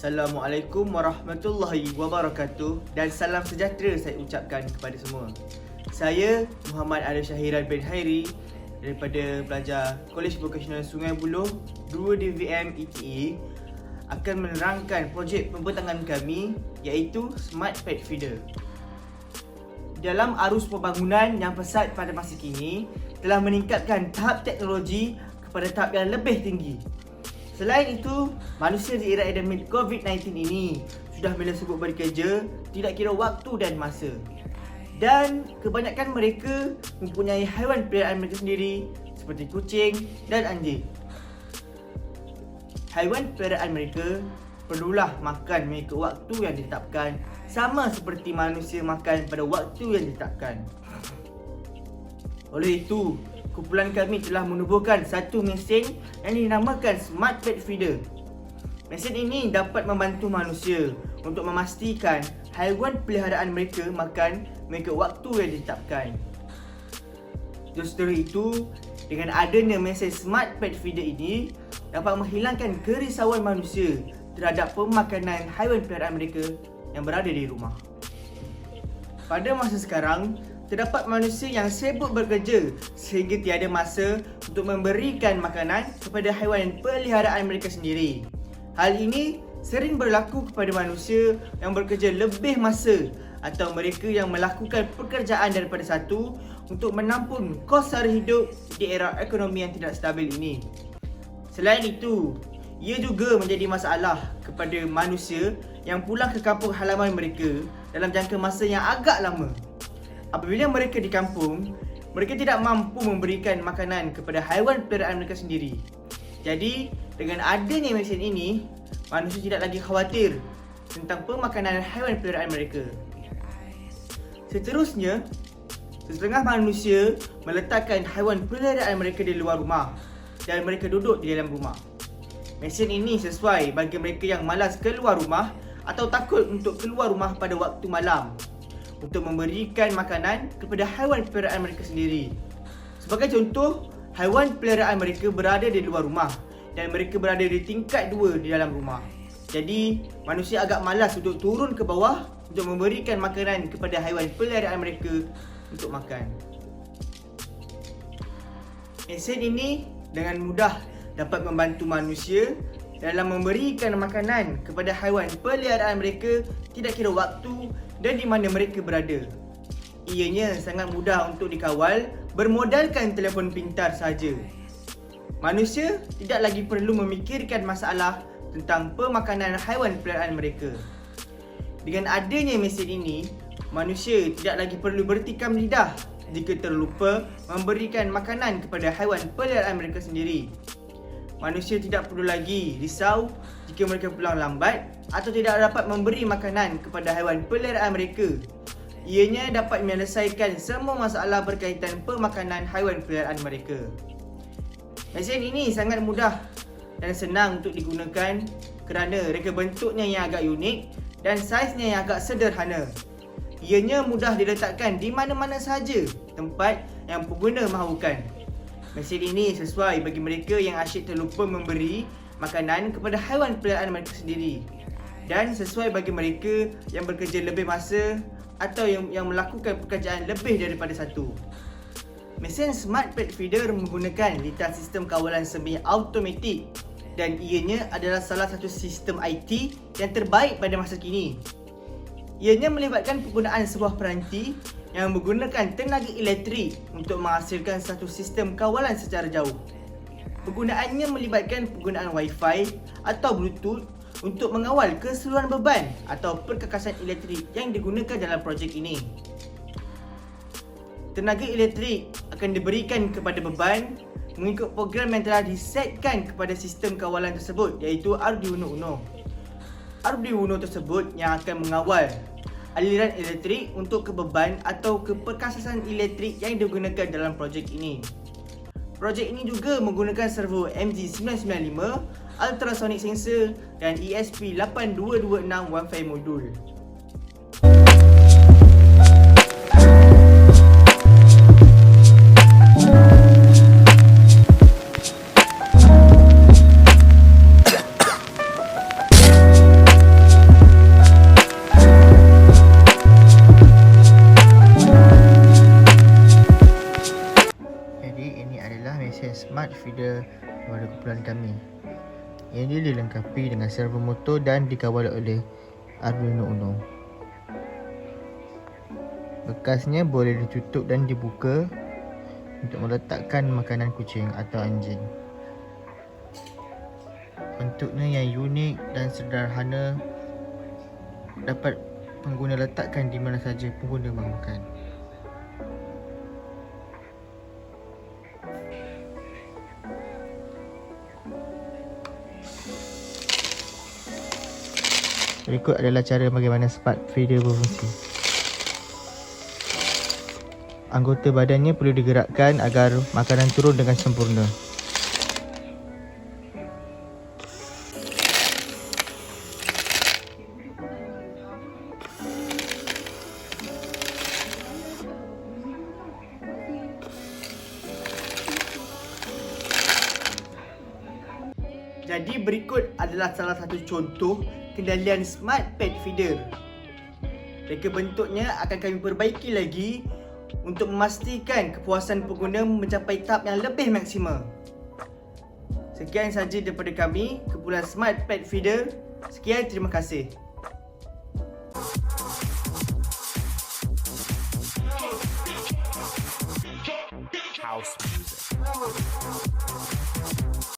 Assalamualaikum warahmatullahi wabarakatuh dan salam sejahtera saya ucapkan kepada semua. Saya Muhammad Arif Syahiran bin Hairi daripada pelajar Kolej Vokasional Sungai Buloh 2 DVM ETA akan menerangkan projek pembentangan kami iaitu Smart Pet Feeder. Dalam arus pembangunan yang pesat pada masa kini telah meningkatkan tahap teknologi kepada tahap yang lebih tinggi. Selain itu, manusia di era endemik COVID-19 ini sudah mula sibuk bekerja, tidak kira waktu dan masa. Dan kebanyakan mereka mempunyai haiwan peliharaan mereka sendiri seperti kucing dan anjing. Haiwan peliharaan mereka perlulah makan mengikut waktu yang ditetapkan, sama seperti manusia makan pada waktu yang ditetapkan. Oleh itu, kumpulan kami telah menubuhkan satu mesin yang dinamakan Smart Pet Feeder. Mesin ini dapat membantu manusia untuk memastikan haiwan peliharaan mereka makan mengikut waktu yang ditetapkan. Justru itu, dengan adanya mesin Smart Pet Feeder ini dapat menghilangkan kerisauan manusia terhadap pemakanan haiwan peliharaan mereka yang berada di rumah. Pada masa sekarang, terdapat manusia yang sibuk bekerja sehingga tiada masa untuk memberikan makanan kepada haiwan peliharaan mereka sendiri. Hal ini sering berlaku kepada manusia yang bekerja lebih masa atau mereka yang melakukan pekerjaan daripada satu untuk menampung kos sara hidup di era ekonomi yang tidak stabil ini. Selain itu, ia juga menjadi masalah kepada manusia yang pulang ke kampung halaman mereka dalam jangka masa yang agak lama. Apabila mereka di kampung, mereka tidak mampu memberikan makanan kepada haiwan peliharaan mereka sendiri. Jadi, dengan adanya mesin ini, manusia tidak lagi khawatir tentang pemakanan haiwan peliharaan mereka. Seterusnya, setengah manusia meletakkan haiwan peliharaan mereka di luar rumah dan mereka duduk di dalam rumah. Mesin ini sesuai bagi mereka yang malas keluar rumah atau takut untuk keluar rumah pada waktu malam untuk memberikan makanan kepada haiwan peliharaan mereka sendiri. Sebagai contoh, haiwan peliharaan mereka berada di luar rumah dan mereka berada di tingkat 2 di dalam rumah. Jadi, manusia agak malas untuk turun ke bawah untuk memberikan makanan kepada haiwan peliharaan mereka untuk makan. Mesin ini dengan mudah dapat membantu manusia dalam memberikan makanan kepada haiwan peliharaan mereka tidak kira waktu dan di mana mereka berada. Ianya sangat mudah untuk dikawal bermodalkan telefon pintar saja. Manusia tidak lagi perlu memikirkan masalah tentang pemakanan haiwan peliharaan mereka. Dengan adanya mesin ini, manusia tidak lagi perlu bertikam lidah jika terlupa memberikan makanan kepada haiwan peliharaan mereka sendiri. Manusia tidak perlu lagi risau jika mereka pulang lambat atau tidak dapat memberi makanan kepada haiwan peliharaan mereka. Ianya dapat menyelesaikan semua masalah berkaitan pemakanan haiwan peliharaan mereka. Mesin ini sangat mudah dan senang untuk digunakan kerana reka bentuknya yang agak unik dan saiznya yang agak sederhana. Ianya mudah diletakkan di mana-mana sahaja tempat yang pengguna mahukan. Mesin ini sesuai bagi mereka yang asyik terlupa memberi makanan kepada haiwan peliharaan mereka sendiri dan sesuai bagi mereka yang bekerja lebih masa atau yang melakukan pekerjaan lebih daripada satu. Mesin Smart Pet Feeder menggunakan litar sistem kawalan semi automatik dan ianya adalah salah satu sistem IT yang terbaik pada masa kini. Ianya melibatkan penggunaan sebuah peranti yang menggunakan tenaga elektrik untuk menghasilkan satu sistem kawalan secara jauh. Penggunaannya melibatkan penggunaan Wi-Fi atau Bluetooth untuk mengawal keseluruhan beban atau perkakasan elektrik yang digunakan dalam projek ini. Tenaga elektrik akan diberikan kepada beban mengikut program yang telah disetkan kepada sistem kawalan tersebut iaitu Arduino Uno. Arduino tersebut yang akan mengawal aliran elektrik untuk ke beban atau ke perkasasan elektrik yang digunakan dalam projek ini. Projek ini juga menggunakan servo MG995, ultrasonic sensor dan ESP8226 Wi-Fi modul. daripada kumpulan kami. Ini dilengkapi dengan servo motor dan dikawal oleh Arduino Uno. Bekasnya boleh ditutup dan dibuka untuk meletakkan makanan kucing atau anjing. Bentuknya yang unik dan sederhana dapat pengguna letakkan di mana saja pengguna mahukan. Berikut adalah cara bagaimana smart feeder berfungsi. Anggota badannya perlu digerakkan agar makanan turun dengan sempurna. Jadi berikut adalah salah satu contoh kendalian Smart Pet Feeder. Reka bentuknya akan kami perbaiki lagi untuk memastikan kepuasan pengguna mencapai tahap yang lebih maksimal. Sekian sahaja daripada kami, kumpulan Smart Pet Feeder. Sekian, terima kasih.